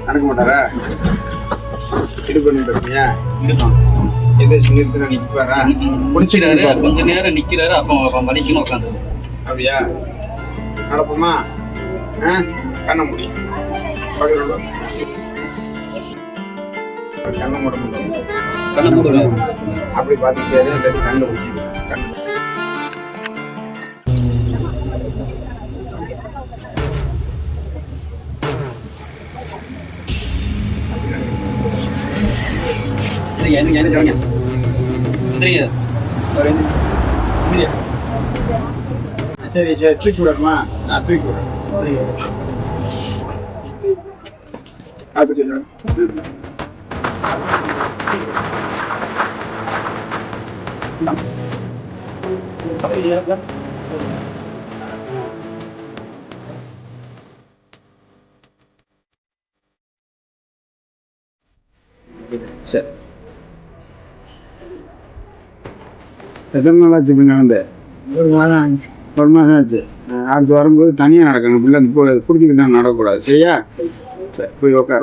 நடக்க மாட்டாரா? இது பண்ணிட்டு இருக்கீங்க. நிறுத்தினா நிற்பாரா? முடிச்சிடாரு, கொஞ்ச நேரம் நிக்கிறாரு, அப்போ மலைக்குன்னு உட்காந்து. அப்படியா? நடப்போமா? கண்ண முடியும் பக்கத்துல கண்ண மூட முடியும். கண்ண மூட அப்படி பார்த்துட்டு கண்ணு முடியும். சரி சரி, தூக்கி விடணுமா? நான் தூக்கி விடுறேன். சரி, எத்தனை நாள் ஆச்சு இப்படி நடந்து? ஒரு மாதம் ஆச்சு. ஒரு மாதம் ஆச்சு. அடுத்து வரும்போது தனியாக நடக்கணும். பிள்ளை பிடிச்சிக்கிட்டு நடக்கக்கூடாது. சரியா? சரி, போய் உட்காரு.